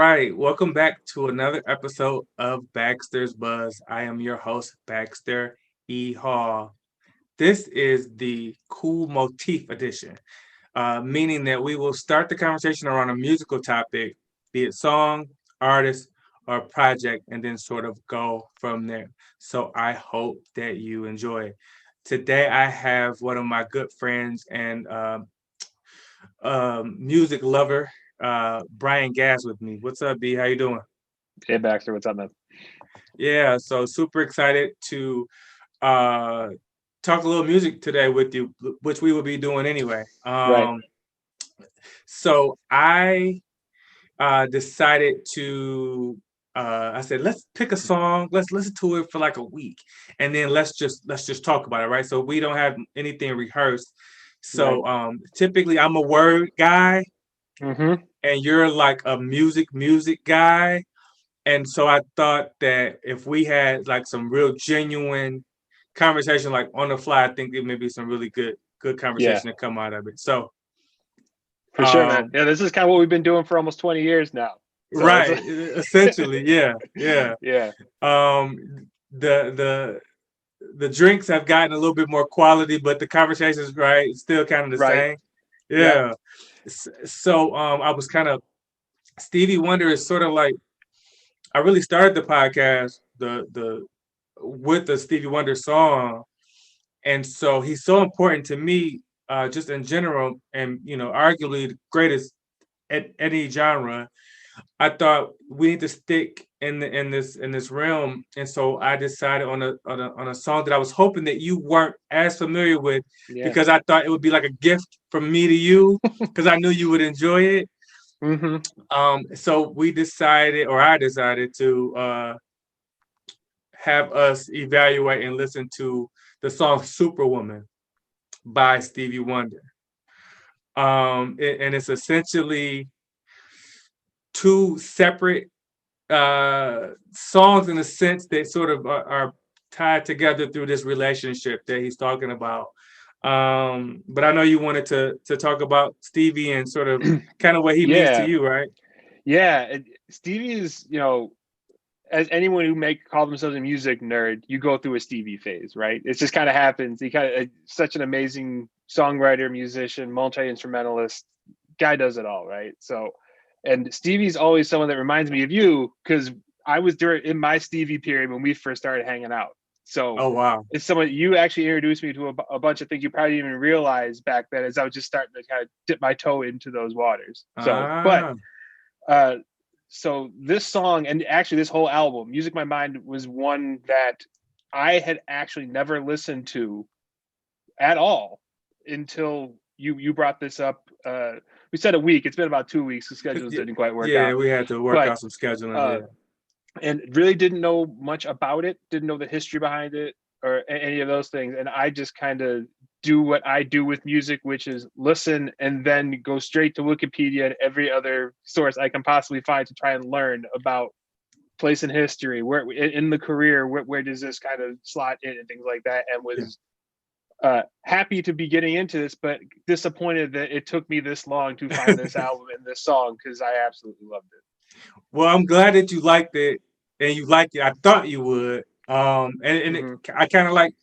Right, welcome back to another episode of Baxter's Buzz. I am your host, Baxter E. Hall. This is the cool Motif edition, meaning that we will start the conversation around a musical topic, be it song, artist, or project, and then sort of go from there. So I hope that you enjoy it. Today I have one of my good friends and music lover, Brian Gass with me. What's up, B? How you doing? Hey Baxter, what's up, man? Yeah, so super excited to uh talk a little music today with you, which we will be doing anyway. Right. So I decided to I said let's pick a song, let's listen to it for like a week, and then let's just talk about it, right? So we don't have anything rehearsed. Right. So typically I'm a word guy Mm-hmm. and you're like a music guy. And so I thought that if we had like some real genuine conversation, like on the fly, I think there may be some really good Yeah, conversation to come out of it. So, for sure, man. um, Yeah, this is kind of what we've been doing for almost 20 years now. So it's right, essentially, yeah, yeah. yeah, Um, the drinks have gotten a little bit more quality, but the conversations, right, still kind of the right. same. Yep. Yeah. So, I was kind of Stevie Wonder is sort of like I really started the podcast the with the Stevie Wonder song, and so he's so important to me, just in general, and arguably the greatest at any genre. I thought we need to stick in this realm, and so I decided on a song that I was hoping that you weren't as familiar with, Yeah. because I thought it would be like a gift from me to you, because I knew you would enjoy it. Mm-hmm. So we decided, or I decided to have us evaluate and listen to the song Superwoman by Stevie Wonder. And it's essentially two separate songs in a sense that sort of are tied together through this relationship that he's talking about. But I know you wanted to talk about Stevie and sort of kind of what he means to Yeah. you, right? Yeah. Stevie is, as anyone who make call themselves a music nerd, you go through a Stevie phase, right? It just kind of happens. He kind of such an amazing songwriter, musician, multi instrumentalist. Guy does it all, right? So, and Stevie's always someone that reminds me of you because I was during in my Stevie period when we first started hanging out. So Oh wow. it's someone you actually introduced me to a bunch of things you probably didn't even realize back then as I was just starting to kind of dip my toe into those waters. So, but Ah, uh, so this song and actually this whole album, Music My Mind, was one that I had actually never listened to at all until you brought this up. We said a week. It's been about 2 weeks. The schedules yeah, didn't quite work yeah, out, we had to work but out some scheduling. uh, Yeah. and really didn't know much about it. Didn't know the history behind it or any of those things. And I just kind of do what I do with music, which is listen and then go straight to Wikipedia and every other source I can possibly find to try and learn about place in history, where in the career, where does this kind of slot in and things like that. And Yeah. was happy to be getting into this, but disappointed that it took me this long to find this album and this song because I absolutely loved it. Well, I'm glad that you liked it and you liked it. I thought you would. Hmm. I kind of like,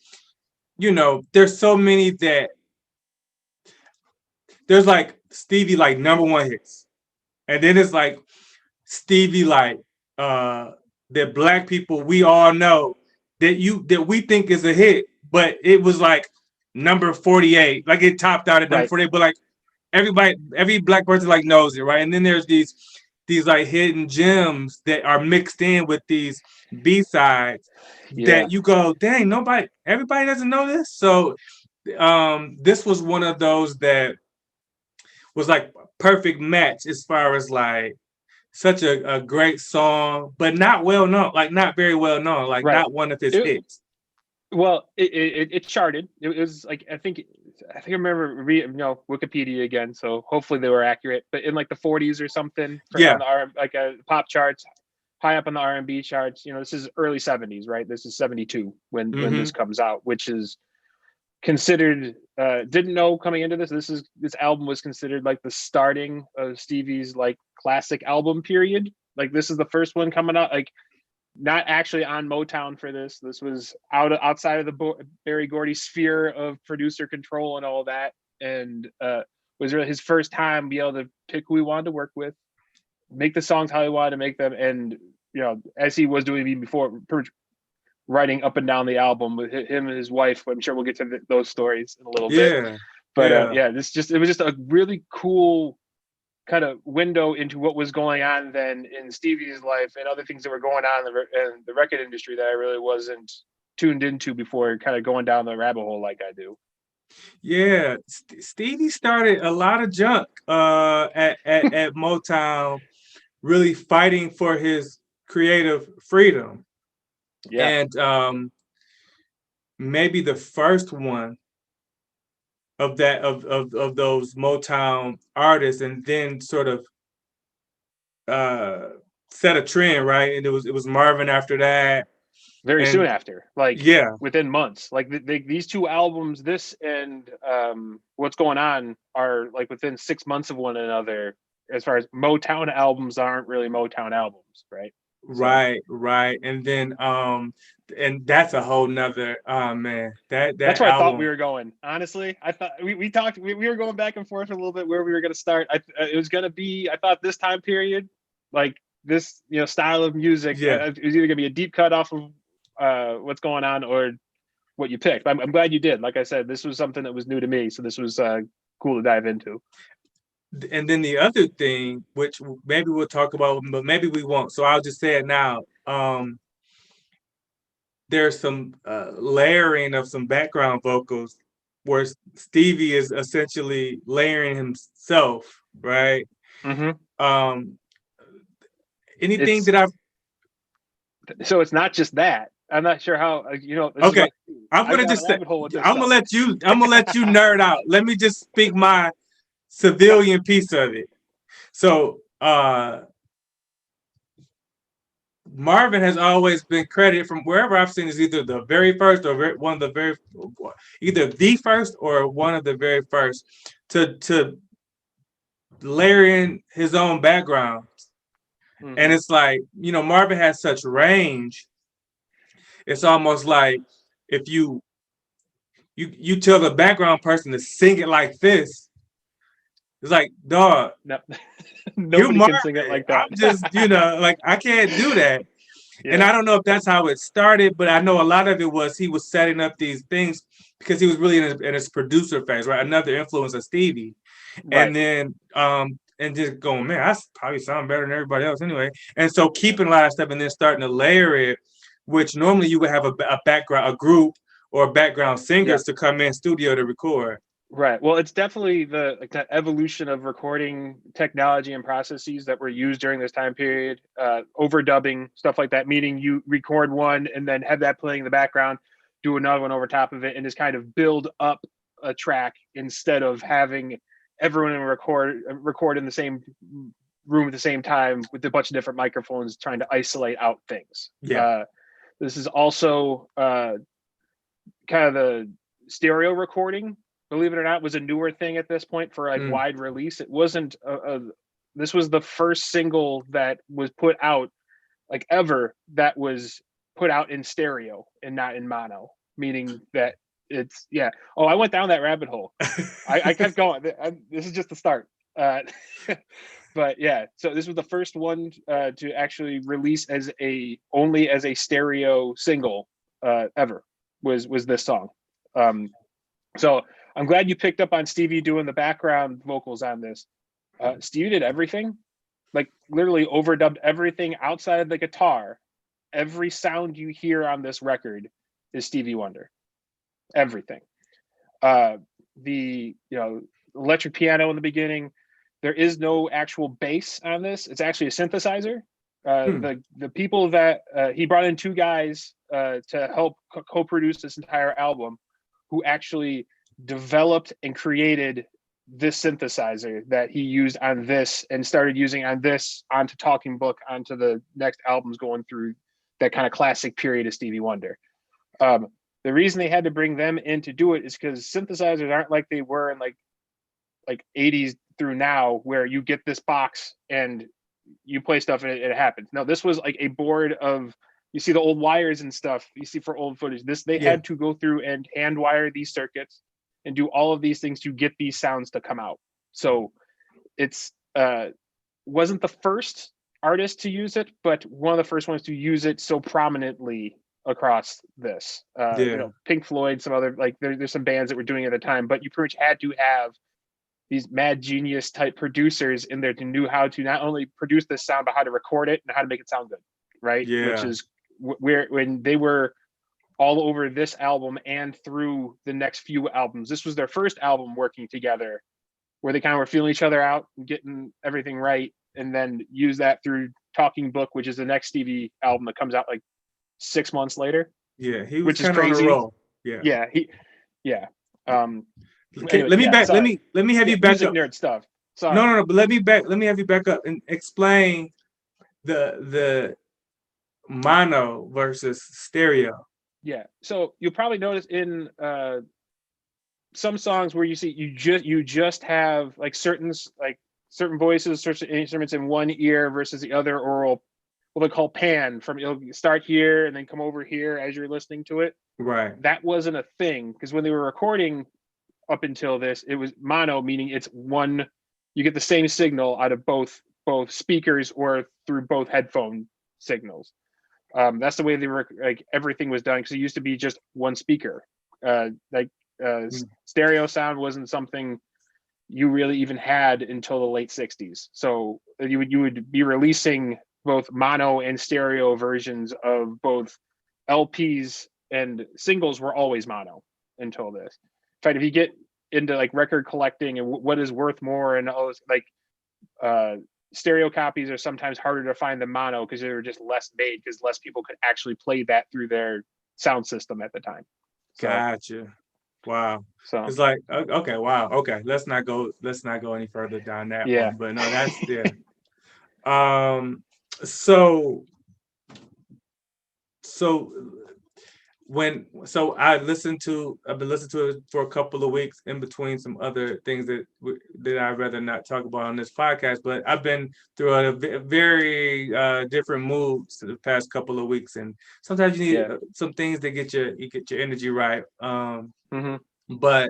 there's so many that there's like Stevie like number one hits, and then it's like Stevie like uh that black people we all know that we think is a hit, but it was like number 48, like it topped out at number Right. 48, but like every black person like knows it, right? And then there's these like hidden gems that are mixed in with these B-sides Yeah. that you go, dang, everybody doesn't know this. So this was one of those that was like perfect match as far as like such a great song, but not well known, like not very well known, like Right. not one of his It, hits. well, it charted. It was like I remember Wikipedia again, so hopefully they were accurate. But in like the 40s or something for Yeah. on the R like pop charts, high up on the R&B charts. This is early 70s, right? This is 72 when Mm-hmm. this comes out, which is considered didn't know coming into this album was considered like the starting of Stevie's like classic album period. Like this is the first one coming out, like not actually on Motown for this. This was outside of the Berry Gordy sphere of producer control and all that, and was really his first time be able to pick who he wanted to work with, make the songs how he wanted to make them, and as he was doing before, writing up and down the album with him and his wife. I'm sure we'll get to those stories in a little bit. But it was just a really cool kind of window into what was going on then in Stevie's life and other things that were going on in the record industry that I really wasn't tuned into before kind of going down the rabbit hole like I do. Yeah, Stevie started a lot of junk at Motown, really fighting for his creative freedom. Yeah. And maybe the first one of those Motown artists, and then sort of set a trend, right? And it was Marvin after that. Very soon after, like within months. Like these two albums, this and What's Going On, are like within 6 months of one another. As far as Motown albums aren't really Motown albums, right? Right. And then and that's a whole nother man. That's where I thought we were going. Honestly, I thought we talked. We were going back and forth a little bit where we were going to start. It was going to be. I thought this time period, like this, style of music, it was either going to be a deep cut off of What's Going On or what you picked. I'm glad you did. Like I said, this was something that was new to me, so this was cool to dive into. And then the other thing, which maybe we'll talk about, but maybe we won't. So I'll just say it now. There's some layering of some background vocals where Stevie is essentially layering himself, right? Mm-hmm. Anything that I've... So it's not just that. I'm not sure how, Okay, I'm gonna let you nerd out. Let me just speak my civilian piece of it. So Marvin has always been credited, from wherever I've seen, is either the very first or one of the very, either the first or one of the very first to layer in his own background. Mm-hmm. And it's like, Marvin has such range. It's almost like if you tell the background person to sing it like this, it's like, dog, no. Nobody can sing it like that. I'm just, like, I can't do that. Yeah. And I don't know if that's how it started, but I know a lot of it was he was setting up these things because he was really in his producer phase, right? Another influence of Stevie. Right. And then and just going, man, I probably sound better than everybody else anyway. And so keeping a lot of stuff and then starting to layer it, which normally you would have a group or background singers to come in studio to record. Right. Well, it's definitely that evolution of recording technology and processes that were used during this time period, overdubbing, stuff like that, meaning you record one and then have that playing in the background, do another one over top of it, and just kind of build up a track instead of having everyone record in the same room at the same time with a bunch of different microphones trying to isolate out things. Yeah. This is also kind of the stereo recording, believe it or not, was a newer thing at this point for like wide release. It wasn't this was the first single that was put out like ever that was put out in stereo and not in mono, meaning that it's I went down that rabbit hole. I kept going. This is just the start. But yeah, so this was the first one to actually release only as a stereo single ever was this song. So I'm glad you picked up on Stevie doing the background vocals on this. Stevie did everything, like literally overdubbed everything outside of the guitar. Every sound you hear on this record is Stevie Wonder. Everything. The electric piano in the beginning. There is no actual bass on this. It's actually a synthesizer. The people that he brought in two guys to help co-produce this entire album, who actually developed and created this synthesizer that he used on this and started using on this onto Talking Book, onto the next albums going through that kind of classic period of Stevie Wonder. The reason they had to bring them in to do it is because synthesizers aren't like they were in like 80s through now, where you get this box and you play stuff and it happens. No, this was like a board of, you see the old wires and stuff you see for old footage. They Yeah. had to go through and hand wire these circuits and do all of these things to get these sounds to come out. So it's wasn't the first artist to use it, but one of the first ones to use it so prominently across this. Yeah. Pink Floyd, some other, like there's some bands that were doing it at the time, but you pretty much had to have these mad genius type producers in there to knew how to not only produce this sound, but how to record it and how to make it sound good, right? Yeah. Which is where, when they were all over this album and through the next few albums, this was their first album working together, where they kind of were feeling each other out and getting everything right, and then use that through Talking Book, which is the next Stevie album that comes out like 6 months later. Yeah. He was which is kind of on a crazy. roll. Yeah. Yeah. Okay, Anyway, let me yeah, back. sorry. Let me have you back music up. nerd stuff. Sorry. No. But let me have you back up and explain the mono versus stereo. Yeah. So you'll probably notice in some songs where you see you just have like certain voices, certain instruments in one ear versus the other, or what they call pan, from it'll start here and then come over here as you're listening to it. Right. That wasn't a thing, because when they were recording up until this, it was mono, meaning it's one, you get the same signal out of both speakers or through both headphone signals. That's the way they were, like everything was done, because it used to be just one speaker. Stereo sound wasn't something you really even had until the late 60s. So you would be releasing both mono and stereo versions of both LPs, and singles were always mono until this. In fact, if you get into like record collecting and what is worth more and all this, like stereo copies are sometimes harder to find than mono, because they were just less made, because less people could actually play that through their sound system at the time. So, Gotcha. Wow. So it's like, okay, wow. Okay. Let's not go any further down that one. But no, that's yeah. So I've been listening to it for a couple of weeks in between some other things that I'd rather not talk about on this podcast, but I've been through a very different moods the past couple of weeks, and sometimes you need some things to get your energy right. But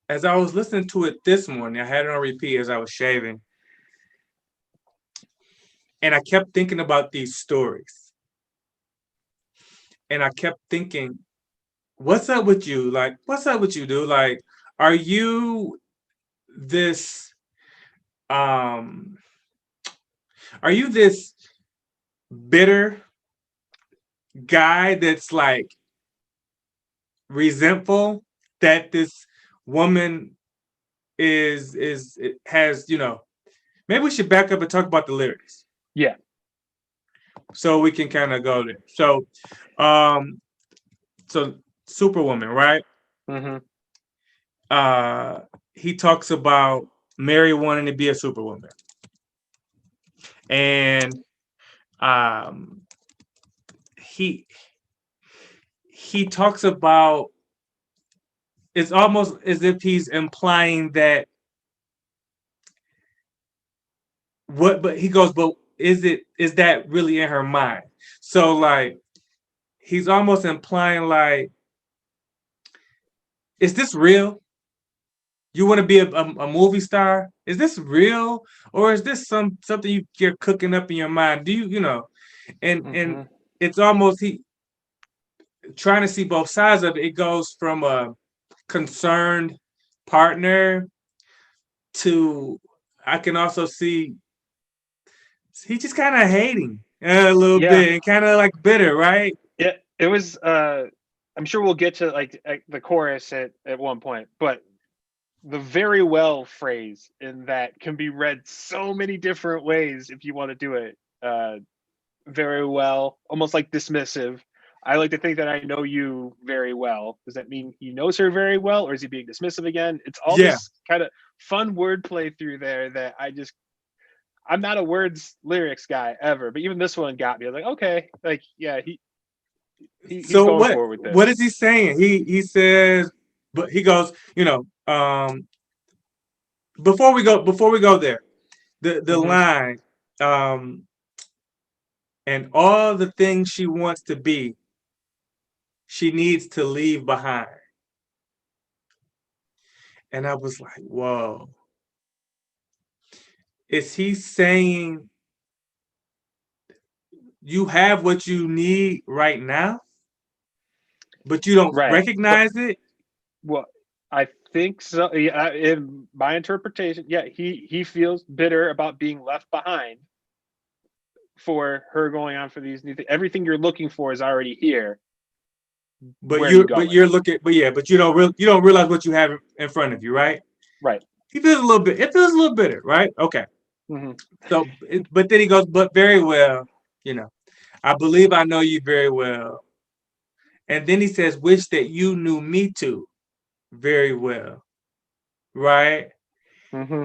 as I was listening to it this morning, I had it on repeat as I was shaving, and I kept thinking about these stories. And I kept thinking, what's up with you? Like, what's up with you, dude? Like, are you this bitter guy that's like resentful that this woman has, maybe we should back up and talk about the lyrics. Yeah. So we can kind of go there. So Superwoman, right? He talks about Mary wanting to be a superwoman, and he talks about, it's almost as if he's implying that but he goes, but is that really in her mind? So like he's almost implying like, is this real? You want to be a movie star? Is this real, or is this something you're cooking up in your mind? Do you and it's almost he trying to see both sides of it. It goes from a concerned partner to, I can also see he just kind of hating a little bit and kind of like bitter, right? Yeah, it was. I'm sure we'll get to like the chorus at one point, but the "very well" phrase in that can be read so many different ways if you want to do it. Very well, almost like dismissive. I like to think that I know you very well. Does that mean he knows her very well, or is he being dismissive again? It's all this kind of fun wordplay through there that I'm not a words lyrics guy ever, but even this one got me. I was like, okay, like he's so going forward with this. What is he saying? He says, but he goes, before we go there, the line, and all the things she wants to be, she needs to leave behind. And I was like, whoa. Is he saying you have what you need right now, but you don't Right. recognize it? Well, I think so. Yeah, in my interpretation, yeah, he feels bitter about being left behind for her going on for these new things. Everything you're looking for is already here. But Where are you but going? you're looking, but yeah, but you don't realize what you have in front of you, right? Right. He feels a little bit. It feels a little bitter, right? Okay. Mm-hmm. So, but then he goes, but very well, I believe I know you very well. And then he says, wish that you knew me too very well, right? Mm-hmm.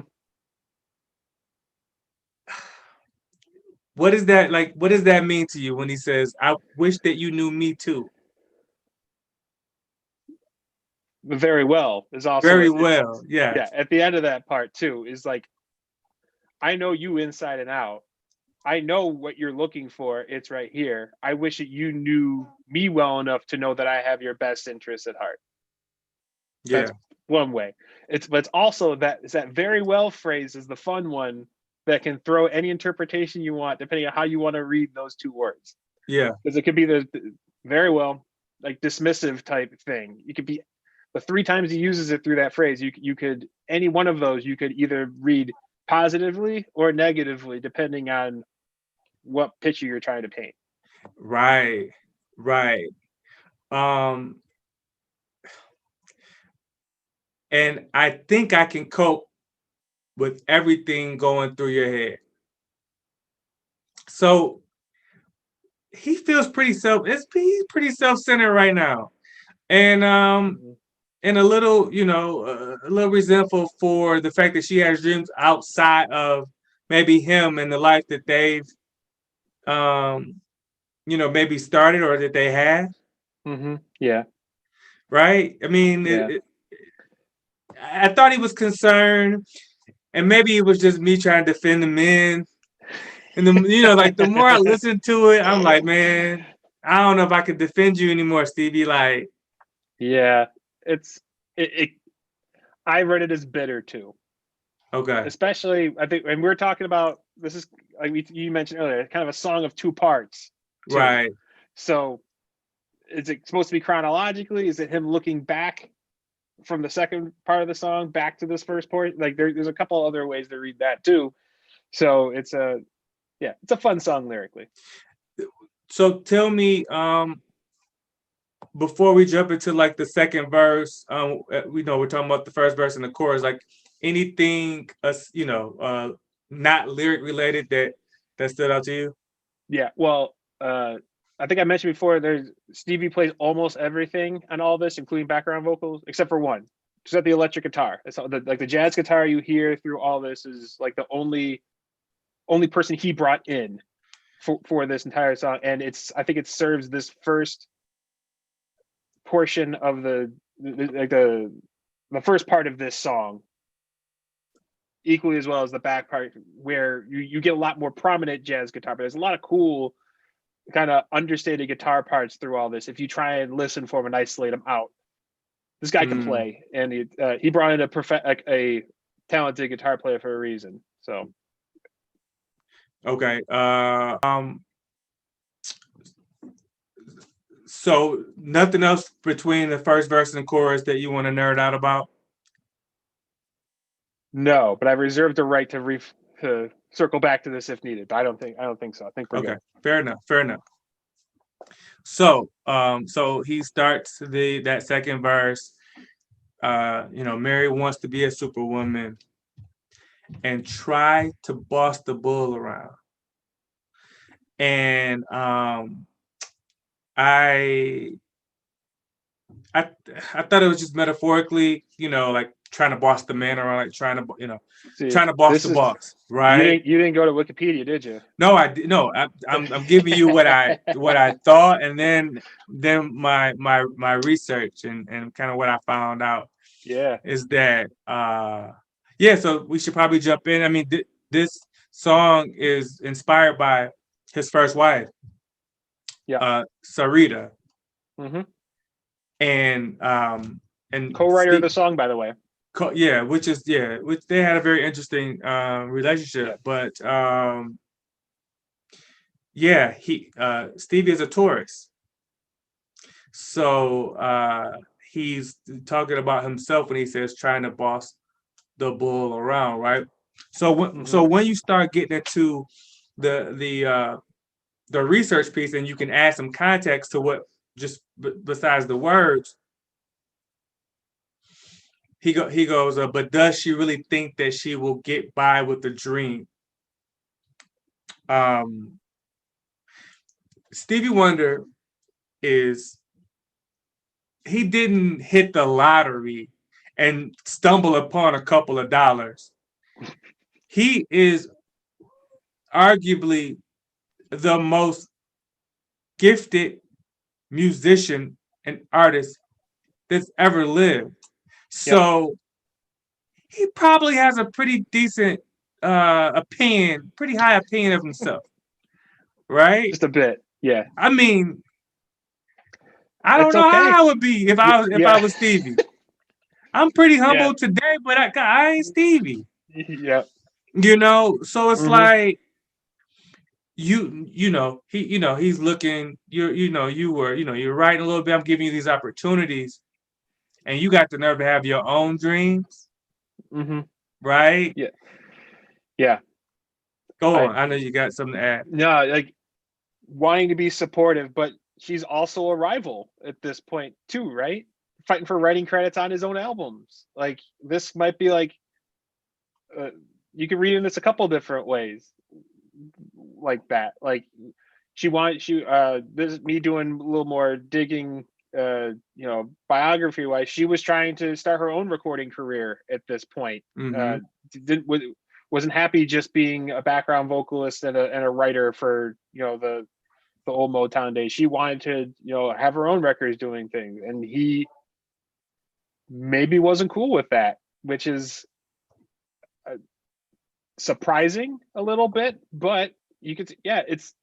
What is that like? What does that mean to you when he says, I wish that you knew me too? Very well is also Very it's well, yes. yeah. At the end of that part too is like, I know you inside and out. I know what you're looking for. It's right here. I wish that you knew me well enough to know that I have your best interests at heart. Yeah, That's one way. But it's also that very well phrase is the fun one that can throw any interpretation you want, depending on how you want to read those two words. yeah. Because it could be the very well like dismissive type thing. You could be the three times he uses it through that phrase. You could any one of those you could either read positively or negatively, depending on what picture you're trying to paint. Right, right. Um, and I think I can cope with everything going through your head. So he feels he's pretty self-centered right now. And and a little, a little resentful for the fact that she has dreams outside of maybe him and the life that they've maybe started or that they had. Mm-hmm. Yeah. Right? I mean, Yeah. I thought he was concerned, and maybe it was just me trying to defend the men. And like the more I listen to it, I'm like, man, I don't know if I could defend you anymore, Stevie. Like, Yeah. It's it I read it as bitter too. okay, Especially I think when we're talking about this is like you mentioned earlier, kind of a song of two parts too. right, So is it supposed to be chronologically? Is it him looking back from the second part of the song back to this first part? Like there's a couple other ways to read that too. So it's a fun song lyrically. so tell me, before we jump into like the second verse, we know we're talking about the first verse and the chorus, like anything, not lyric related that stood out to you. Yeah. Well, I think I mentioned before. There's Stevie plays almost everything on all this, including background vocals, except for one. Except the electric guitar. It's like the jazz guitar you hear through all this is like the only person he brought in for this entire song, and I think it serves this first portion of the first part of this song equally as well as the back part, where you get a lot more prominent jazz guitar, but there's a lot of cool kind of understated guitar parts through all this. If you try and listen for them and isolate them out, this guy can play, and he brought in a talented guitar player for a reason. So Okay. So nothing else between the first verse and the chorus that you want to nerd out about? no, but I reserve the right to circle back to this if needed. But I don't think so. I think we're Okay, good. fair enough. Fair enough. So he starts that second verse. Mary wants to be a superwoman and try to boss the bull around. And I I thought it was just metaphorically, like trying to boss the man around, like trying to, See, trying to boss this the is boss, right? you didn't go to Wikipedia, did you? No, I did. No, I'm giving you what I thought, and then my research and kind of what I found out Yeah. is that yeah. So we should probably jump in. I mean, this song is inspired by his first wife, Yeah. Sarita, Mm-hmm. and Co-writer of the song, by the way. yeah, which they had a very interesting relationship, Yeah. but yeah, Stevie is a Taurus, so he's talking about himself when he says trying to boss the bull around, right? So Mm-hmm. when you start getting into the research piece, and you can add some context to what just besides the words, he goes, but does she really think that she will get by with the dream? Um, Stevie Wonder is he didn't hit the lottery and stumble upon a couple of dollars. He is arguably the most gifted musician and artist that's ever lived. Yep. So he probably has a pretty decent opinion, pretty high opinion of himself, right? Just a bit. Yeah. I mean, I don't It's know how okay. I would be if I Yeah. was Stevie. I'm pretty Yeah. humble today, but I ain't Stevie. Yeah. So it's Mm-hmm. like he's looking. You're writing a little bit. I'm giving you these opportunities, and you got the nerve to have your own dreams, Mm-hmm. right? Yeah. Yeah. Go I on. I know you got something to add. No, like wanting to be supportive, but she's also a rival at this point too, right? Fighting for writing credits on his own albums. Like this might be like uh, you can read in this a couple different ways, like that. Like this is me doing a little more digging. Biography wise, she was trying to start her own recording career at this point. Mm-hmm. Uh, didn't wasn't happy just being a background vocalist and a writer for the old Motown days. She wanted to, have her own records doing things. And he maybe wasn't cool with that, which is uh, surprising a little bit, but you could, yeah, it's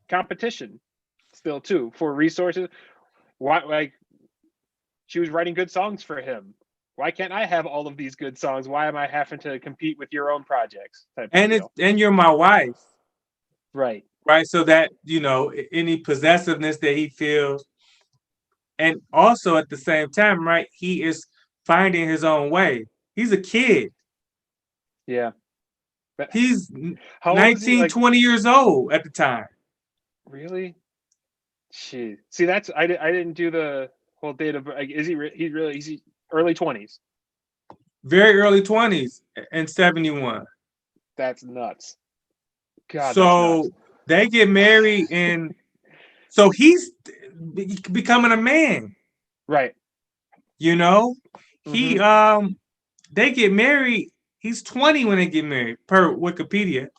competition still too for resources. Why, like, she was writing good songs for him. Why can't I have all of these good songs? Why am I having to compete with your own projects type of deal? And you're my wife, Right. right? So that any possessiveness that he feels, and also at the same time, right? He is finding his own way. He's a kid. Yeah. But He's how old is he? 19, Like, 20 years old at the time. really? She see that's I didn't do the whole date of like is he early 20s? Very early 20s in 71. That's nuts. God, that's nuts. So they get married, and so he's becoming a man, Right. you know? He Mm-hmm. they get married. He's 20 when they get married, per Wikipedia.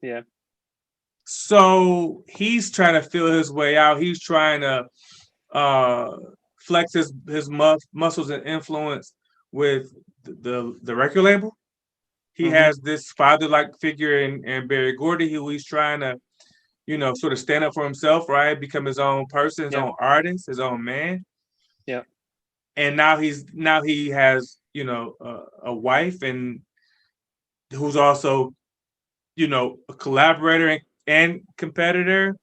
Yeah. So he's trying to feel his way out. He's trying to uh, flex his muscles and influence with the record label. He Mm-hmm. has this father-like figure in Barry Gordy, who he's trying to, sort of stand up for himself, right? Become his own person, his Yeah. own artist, his own man. Yeah. And now he has, a wife, and who's also, a collaborator and competitor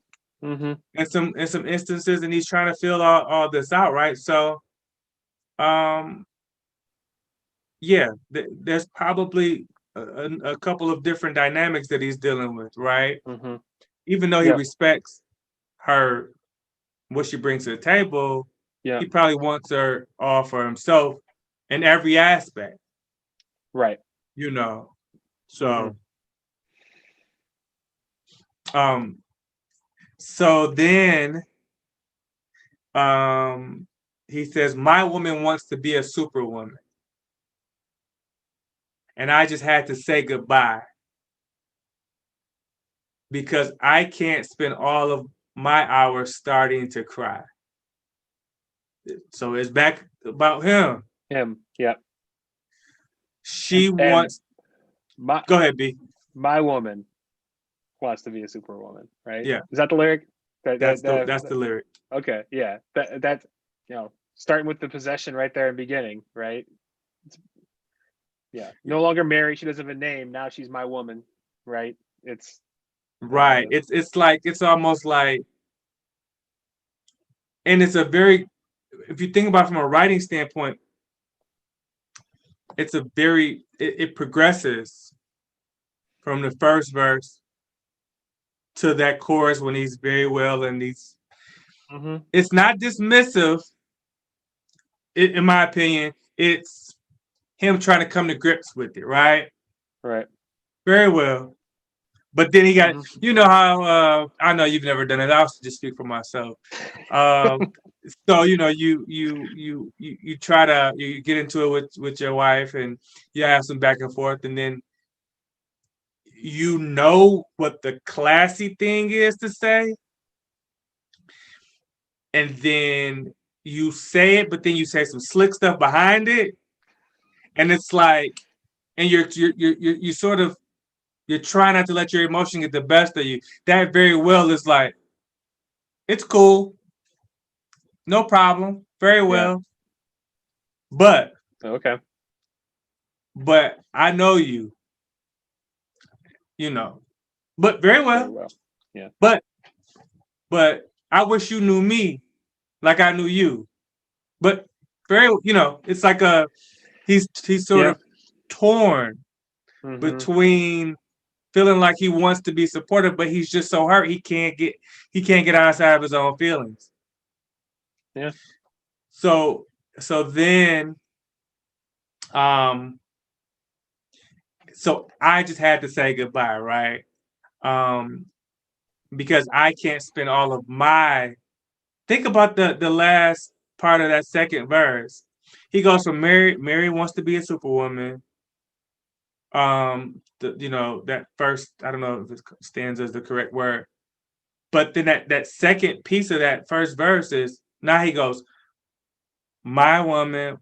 Mm-hmm. in some instances, and he's trying to feel all this out, right? So, um, yeah, there's probably a couple of different dynamics that he's dealing with, right? Mm-hmm. Even though he Yeah. respects her, what she brings to the table, Yeah. he probably wants her all for himself in every aspect, Right. you know. Mm-hmm. So, um, so then, um, he says, "My woman wants to be a superwoman, and I just had to say goodbye because I can't spend all of my hours starting to cry." So it's back about him. Him. Yeah. She And wants. my Go ahead, B. my woman. wants to be a superwoman, right? Yeah, Is that the lyric? that's the lyric. Okay, yeah. That starting with the possession right there in the beginning, right? Yeah. No longer married. She doesn't have a name. Now she's my woman, right? It's Right. It's like it's almost like, and it's a very, if you think about it from a writing standpoint, it's a very it progresses from the first verse to that chorus when he's very well, and he's it's not dismissive, in my opinion. It's him trying to come to grips with it, right? right. Very well. But then he got, you know how I know you've never done it. I'll just speak for myself. So you try to you get into it with your wife, and you have some back and forth, and then you know what the classy thing is to say, and then you say it, but then you say some slick stuff behind it, and it's like, and you sort of you're trying not to let your emotion get the best of you. That very well is like, it's cool, no problem, very Yeah. well, but Okay. I know you, you know, but very Very well, well. Yeah. but I wish you knew me like I knew you, but very, it's like he's sort Yeah. of torn between feeling like he wants to be supportive, but he's just so hurt he can't get outside of his own feelings. Yeah. So then so I just had to say goodbye, right? Because I can't spend all of my think about the last part of that second verse. He goes from Mary wants to be a superwoman. That first, I don't know if it stanza is the correct word, but then that second piece of that first verse is, now he goes, my woman,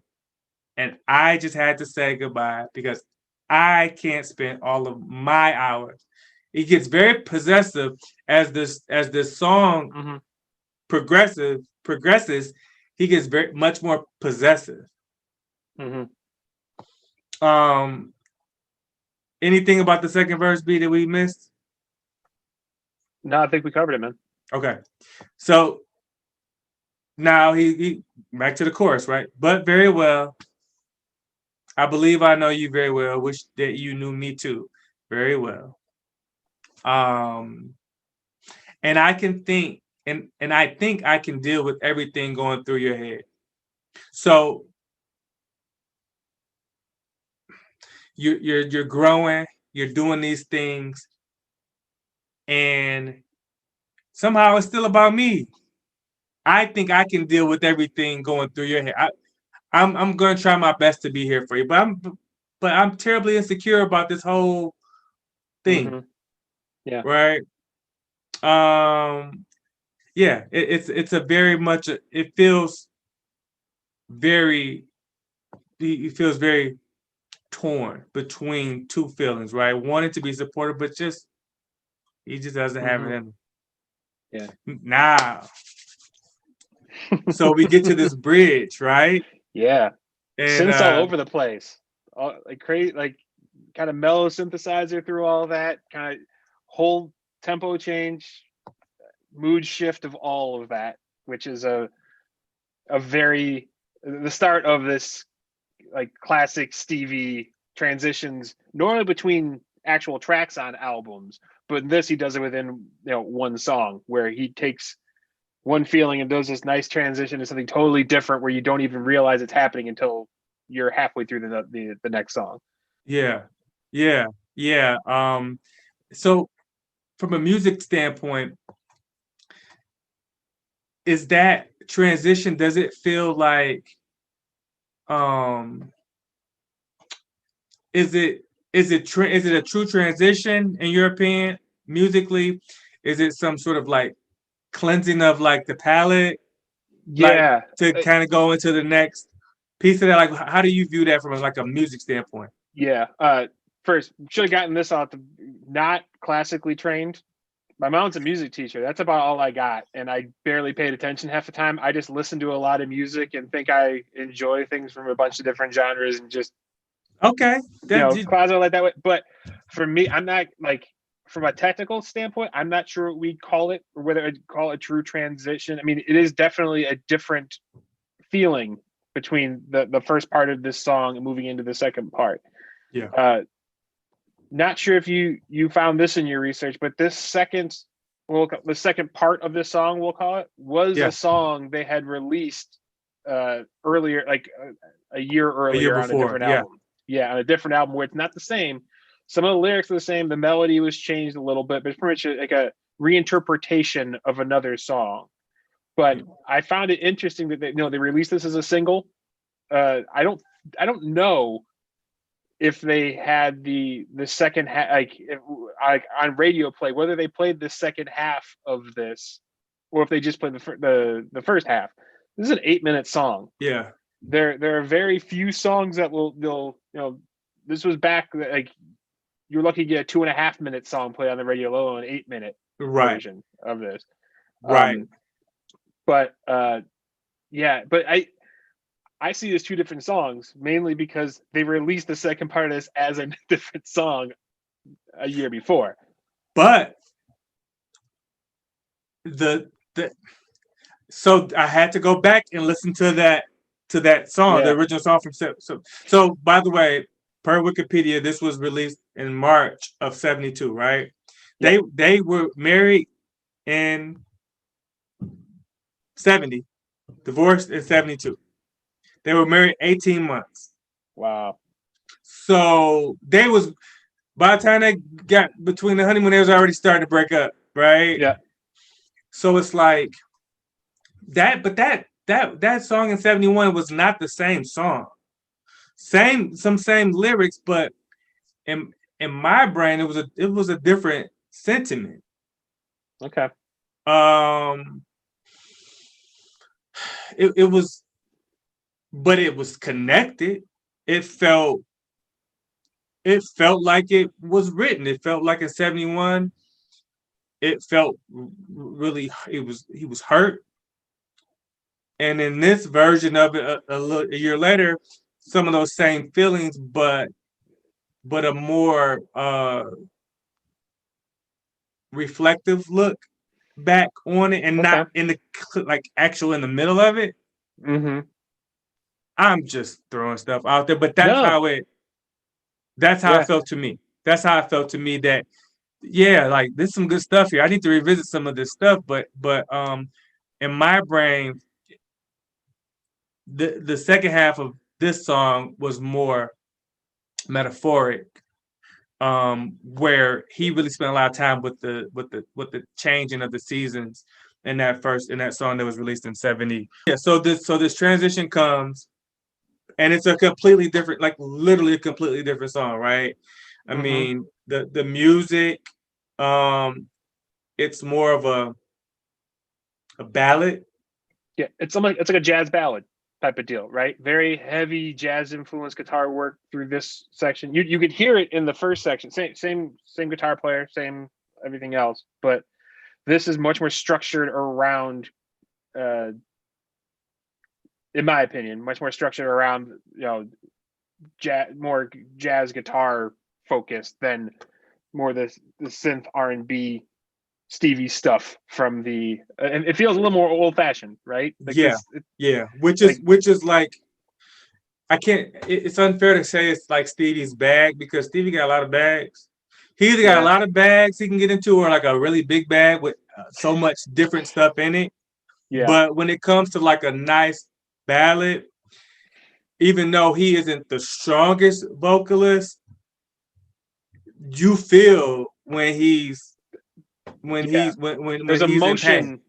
and I just had to say goodbye because I can't spend all of my hours. It gets very possessive as this song progresses. He gets very much more possessive. Anything about the second verse, B, that we missed? No, I think we covered it, man. Okay, so now he back to the chorus, right? But very well. I believe I know you very well. Wish that you knew me too, very well. And I can think, and I think I can deal with everything going through your head. So you're growing, you're doing these things, and somehow it's still about me. I think I can deal with everything going through your head. I'm going to try my best to be here for you, but I'm terribly insecure about this whole thing. Yeah. Right. Yeah. It's a very much. It feels very. He feels very torn between two feelings. Right. Wanting to be supportive, but he just doesn't have it in him. Yeah. Now. So we get to this bridge, right? Yeah. And synths all over the place, like crazy, like kind of mellow synthesizer through all that, kind of whole tempo change, mood shift of all of that, which is a very the start of this like classic Stevie transitions normally between actual tracks on albums, but in this he does it within one song where he takes one feeling and does this nice transition to something totally different where you don't even realize it's happening until you're halfway through the next song. Yeah. So from a music standpoint, is that transition, does it feel like is it a true transition in your opinion musically? Is it some sort of like cleansing of like the palette, like Yeah. to kind of go into the next piece of that? Like, how do you view that from like a music standpoint? Yeah. First, should have gotten this off. Not classically trained, My mom's a music teacher. That's about all I got, and I barely paid attention half the time. I just listen to a lot of music and think I enjoy things from a bunch of different genres and just Okay. closet like that way. But for me, I'm not like from a technical standpoint, I'm not sure what we'd call it or whether I'd call it a true transition. I mean, it is definitely a different feeling between the first part of this song and moving into the second part. Yeah. Not sure if you found this in your research, but this second, well, the second part of this song, we'll call it, was Yeah. a song they had released earlier, like a year earlier on a before, different yeah. album. Yeah, on a different album where it's not the same. Some of the lyrics are the same. The melody was changed a little bit, but it's pretty much like a reinterpretation of another song. But I found it interesting that they released this as a single. I don't know if they had the second half, like on radio play, whether they played the second half of this or if they just played the first half. This is an 8-minute song. Yeah. There are very few songs that they'll this was back like you're lucky to get a 2.5-minute song play on the radio, let alone an 8-minute version of this. Right. But but I see it as two different songs, mainly because they released the second part of this as a different song a year before. But so I had to go back and listen to that song, the original song from so by the way, per Wikipedia, this was released in March of 72, right? Yeah. They were married in 70, divorced in 72. They were married 18 months. Wow. So they was, by the time they got between the honeymoon, they was already starting to break up, right? Yeah. So it's like that song in 71 was not the same song. Some same lyrics, but in my brain it was a different sentiment. Okay. It was, but it was connected. It felt like it was written. It felt like in 71. It felt really, he was hurt. And in this version of it, a year later, some of those same feelings, but a more reflective look back on it, and not in the like actual in the middle of it. Mm-hmm. I'm just throwing stuff out there, but that's how it felt to me. That's how it felt to me that, yeah, like there's some good stuff here. I need to revisit some of this stuff, but in my brain, the second half of this song was more metaphoric, where he really spent a lot of time with the changing of the seasons in that song that was released in 70. Yeah, so this transition comes, and it's a completely different, like literally a completely different song, right? I mean, the music, it's more of a ballad. Yeah, it's like a jazz ballad type of deal, right? Very heavy jazz influenced guitar work through this section. You could hear it in the first section. Same guitar player, same everything else, but this is much more structured around in my opinion, much more structured around more jazz guitar focused than more the synth R&B Stevie stuff from the. And it feels a little more old fashioned, right? Like which is like, I can't. It's unfair to say it's like Stevie's bag, because Stevie got a lot of bags. He either got a lot of bags he can get into, or like a really big bag with so much different stuff in it. Yeah. But when it comes to like a nice ballad, even though he isn't the strongest vocalist, you feel when he's there's emotion.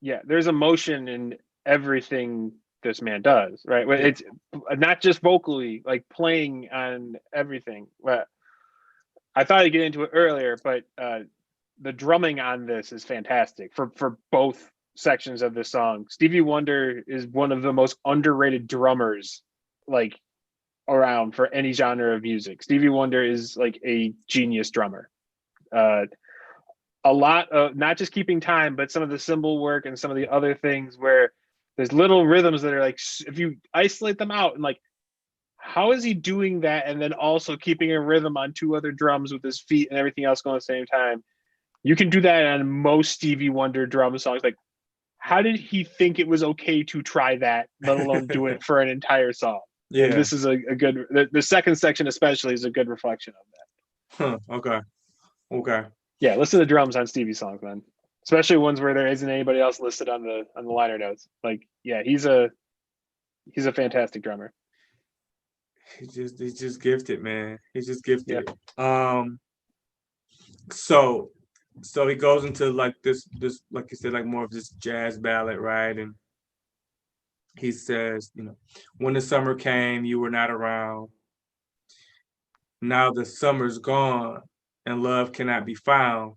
Yeah, there's emotion in everything this man does, right? Yeah. It's not just vocally, like playing on everything. But I thought I'd get into it earlier, but the drumming on this is fantastic for both sections of the song. Stevie Wonder is one of the most underrated drummers like around for any genre of music. Stevie Wonder is like a genius drummer. a lot of not just keeping time, but some of the cymbal work and some of the other things where there's little rhythms that are like, if you isolate them out and like, how is he doing that? And then also keeping a rhythm on two other drums with his feet and everything else going at the same time. You can do that on most Stevie Wonder drum songs. Like, how did he think it was okay to try that, let alone do it for an entire song? And Yeah. this is a good, the second section especially is a good reflection of that. Huh. Okay. Okay. Yeah, listen to the drums on Stevie songs, man. Especially ones where there isn't anybody else listed on the liner notes. Like, yeah, he's a fantastic drummer. He's just gifted, man. He's just gifted. Yeah. So he goes into like this like you said, like more of this jazz ballad, right? And he says, when the summer came, you were not around. Now the summer's gone and love cannot be found.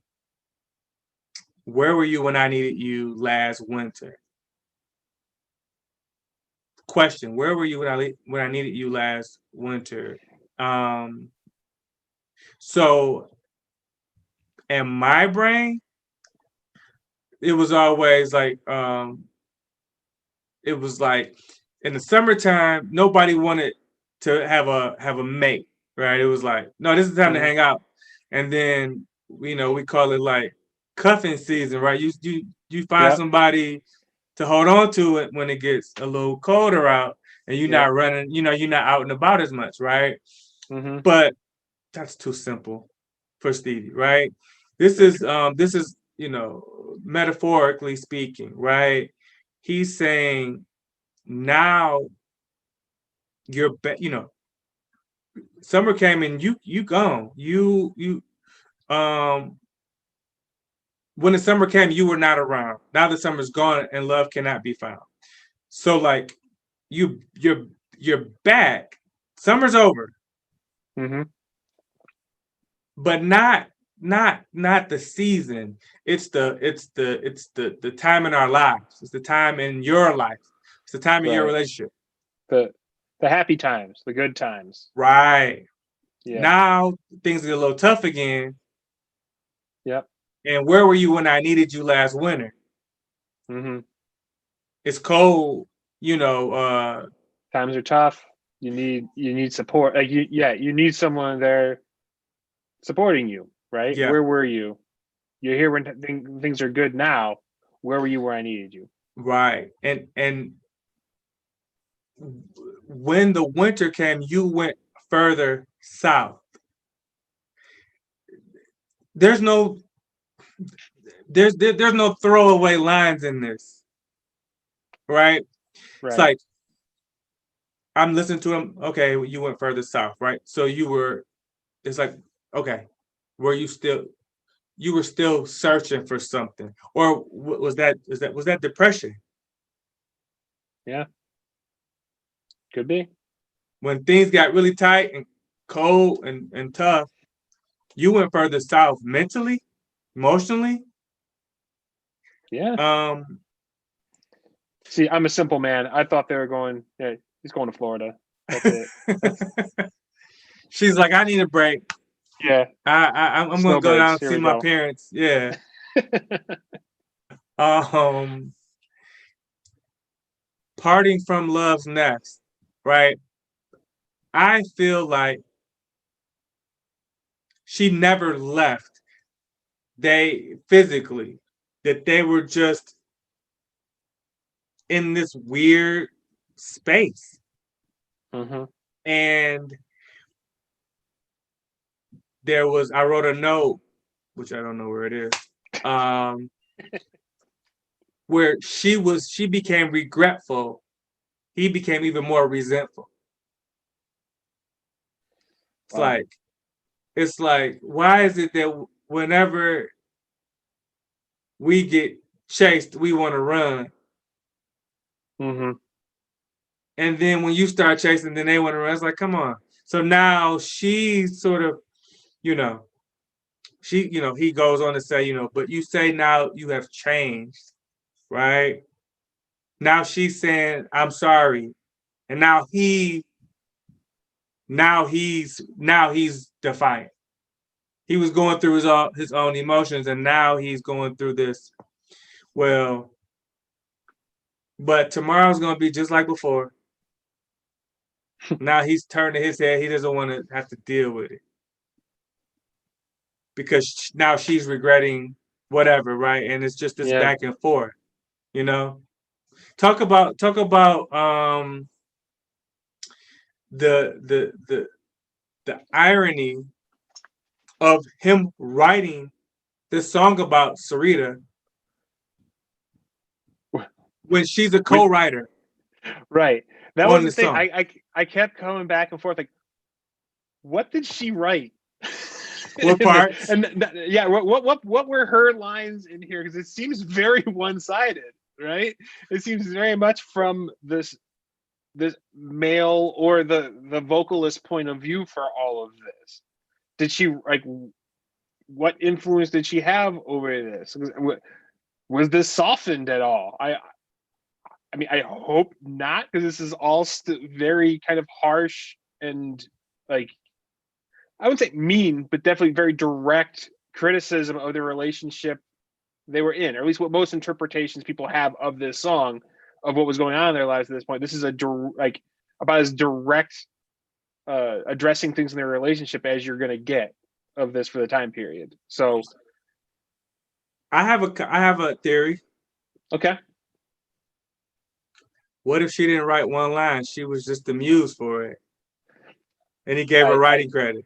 Where were you when I needed you last winter? Question: Where were you when I needed you last winter? So in my brain, it was always like, it was like in the summertime, nobody wanted to have a mate, right? It was like, no, this is time to hang out, and then we call it like cuffing season, right? You find somebody to hold on to it when it gets a little colder out, and you're not running, you're not out and about as much, right? But that's too simple for Stevie, right? This is metaphorically speaking, right? He's saying now summer came and you gone. Um when the summer came, you were not around. Now the summer's gone and love cannot be found. So like you're back. Summer's over. But not the season. It's the time in our lives. It's the time in your life. It's the time in your relationship. The happy times, the good times. Right. Yeah. Now things get a little tough again. Yep. And where were you when I needed you last winter? It's cold, times are tough. You need support. Like you need someone there supporting you, right? Yeah. Where were you? You're here when things are good now. Where were you where I needed you? Right. And when the winter came, you went further south. There's no throwaway lines in this, right? It's like I'm listening to him. Okay, you went further south, right? So it's like, okay, were you were still searching for something, or was that depression? Yeah, could be. When things got really tight and cold and tough, you went further south mentally, emotionally. Yeah. See, I'm a simple man. I thought they were going. Yeah, he's going to Florida. That's it. She's like, I need a break. Yeah. I'm gonna go down and see my parents. Yeah. Parting from love's nest, right? I feel like she never left. They physically, that they were just in this weird space. And I wrote a note, which I don't know where it is, where she became regretful. He became even more resentful. It's like, why is it that whenever we get chased, we want to run? And then when you start chasing, then they want to run. It's like, come on. So now she's sort of, he goes on to say, but you say now you have changed, right? Now she's saying, I'm sorry. And now he's defiant. he was going through his own emotions, and now he's going through this. Well, but tomorrow's gonna be just like before. Now he's turning his head. He doesn't want to have to deal with it because now she's regretting whatever, right? And it's just this Yeah. back and forth, you know. Talk about the the the the irony of him writing this song about Sarita when she's a We, co-writer right. That on was the the thing. song. I kept coming back and forth like, what did she write? What parts? Yeah, what were her lines in here? Because it seems very one-sided, right? It seems very much from this male or the vocalist point of view for all of this. Did she like what influence did she have over this? Was this softened at all? I mean, I hope not, because this is all very kind of harsh and like, I wouldn't say mean, but definitely very direct criticism of the relationship they were in, or at least what most interpretations people have of this song, of what was going on in their lives at this point. This is like about as direct addressing things in their relationship as you're going to get of this for the time period. So I have a theory. okay. What if she didn't write one line? She was just the muse for it, and he gave her writing credit.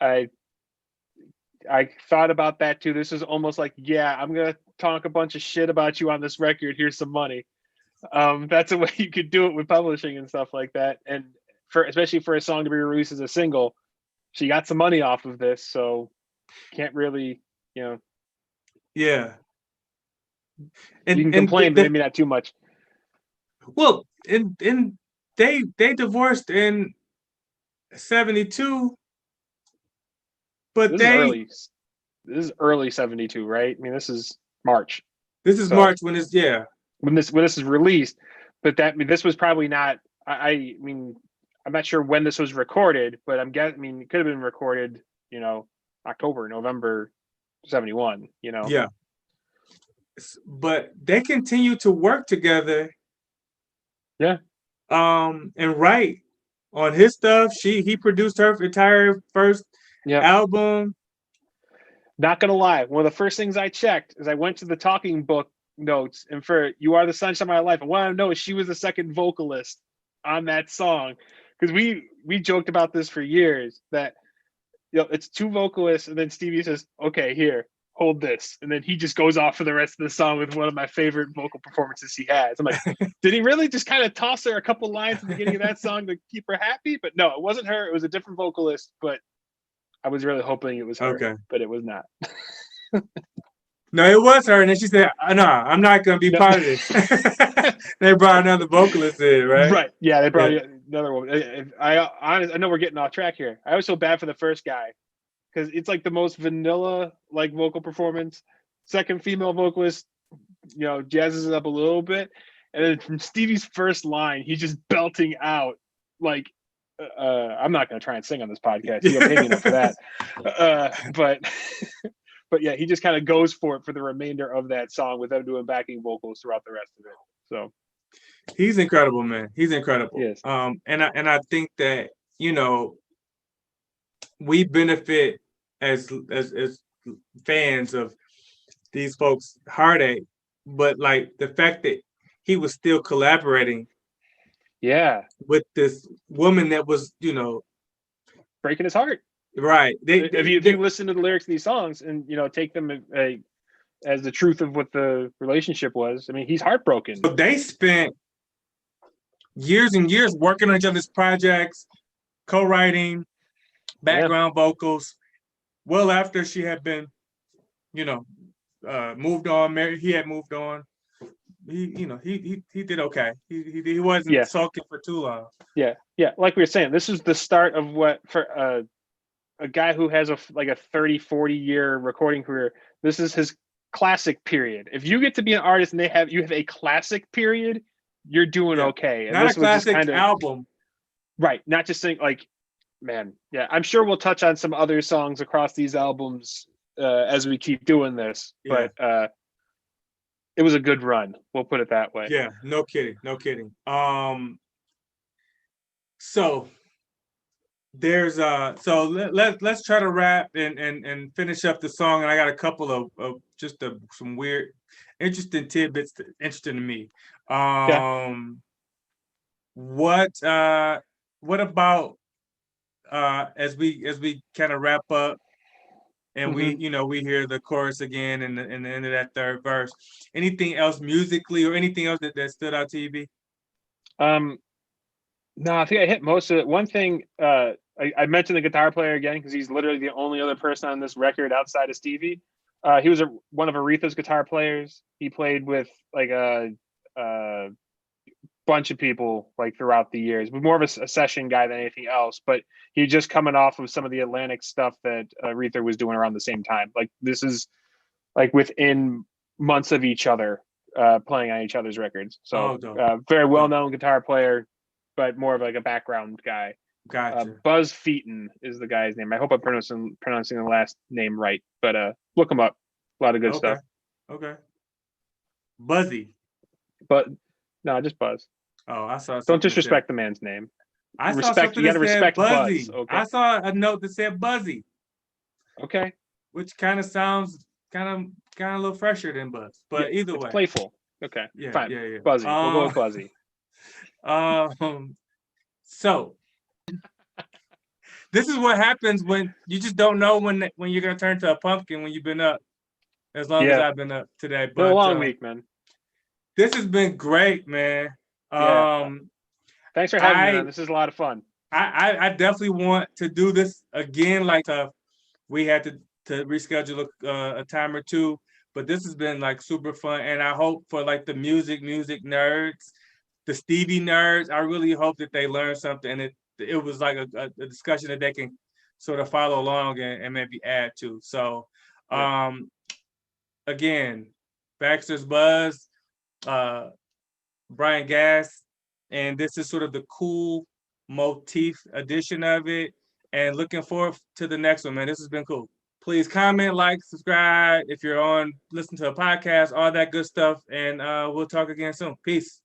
I thought about that too. This is almost like, yeah, I'm gonna talk a bunch of shit about you on this record. Here's some money. That's a way you could do it with publishing and stuff like that. And especially for a song to be released as a single, she got some money off of this, so can't really, Yeah, you can complain, but maybe not too much. Well, and they divorced in 72, but this is early 72, right? I mean, this is March. This is March when this is released, but this was probably not. I mean, I'm not sure when this was recorded, but it could have been recorded, October, November 71. Yeah, but they continue to work together. Yeah. And write on his stuff. He produced her entire first album. Not gonna lie, one of the first things I checked is I went to the talking book notes, and for "You Are the Sunshine of My Life," I want to know if she was the second vocalist on that song, because we joked about this for years that it's two vocalists, and then Stevie says, "Okay, here, hold this," and then he just goes off for the rest of the song with one of my favorite vocal performances he has. I'm like, did he really just kind of toss her a couple lines at the beginning of that song to keep her happy? But no, it wasn't her. It was a different vocalist, but I was really hoping it was her, but it was not. No, it was her, and then she said, "No, I'm not going to be part of this." They brought another vocalist in, right? Right. Yeah, they brought another one. I know we're getting off track here. I was so bad for the first guy, because it's like the most vanilla like vocal performance. Second female vocalist, jazzes it up a little bit, and then from Stevie's first line, he's just belting out like, I'm not going to try and sing on this podcast. You don't pay me enough for that. But yeah, he just kind of goes for it for the remainder of that song without doing backing vocals throughout the rest of it. So he's incredible, man. He's incredible. Yes. And I think that we benefit as fans of these folks' heartache, but like the fact that he was still collaborating with this woman that was breaking his heart, right? If you listen to the lyrics of these songs and take them as the truth of what the relationship was, I mean, he's heartbroken. So they spent years and years working on each other's projects, co-writing, background vocals, well after she had been moved on. He had moved on. He did okay. He wasn't sulking for too long. Yeah. Like we were saying, this is the start of what for a guy who has a 30, 40 year recording career. This is his classic period. If you get to be an artist and you have a classic period, you're doing okay. And not this a classic was just album, right? Not just saying like Man, yeah, I'm sure we'll touch on some other songs across these albums as we keep doing this, Yeah. but it was a good run. We'll put it that way. Yeah, no kidding, no kidding. So there's so let's try to wrap and finish up the song, and I got a couple of just some weird, interesting tidbits interesting to me. Yeah. What about as we kind of wrap up and hmm we hear the chorus again and the end of that third verse. Anything else musically or anything else that stood out to you, B? Um, no, I think I hit most of it. One thing, I mentioned the guitar player again because he's literally the only other person on this record outside of Stevie. He was one of Aretha's guitar players. He played with like a bunch of people like throughout the years, but more of a session guy than anything else. But he just coming off of some of the Atlantic stuff that Aretha was doing around the same time. Like this is like within months of each other, playing on each other's records. So Oh, dope. very well Dope. known guitar player, but more of like a background guy. Gotcha. Buzz Featon is the guy's name. I hope I'm pronouncing the last name right, but look him up. A lot of good Okay. stuff. Okay. Buzzy. But no, just Buzz. Oh, I saw Don't something that said disrespect the man's name. I saw Respect. something You that got to said respect Buzzy. Buzz. Okay. I saw a note that said Buzzy, Okay. which kind of sounds kind of a little fresher than Buzz. Yeah, But either it's way. playful. Okay. Yeah, Fine. yeah. Buzzy. We'll go with Buzzy. So this is what happens when you just don't know when you're gonna turn to a pumpkin when you've been up as long as Yeah. I've been up today. Been a But long week, man. this has been great, man. Yeah. Thanks for having me, man. This is a lot of fun. I definitely want to do this again. Like we had to reschedule a time or two, but this has been like super fun, and I hope for like the music nerds, the Stevie nerds, I really hope that they learn something, and it was like a discussion that they can sort of follow along and maybe add to. So, again, Baxter's Buzz, Brian Gass, and this is sort of the cool Motif edition of it. And looking forward to the next one, man. This has been cool. Please comment, like, subscribe if you're on, listen to a podcast, all that good stuff. And we'll talk again soon. Peace.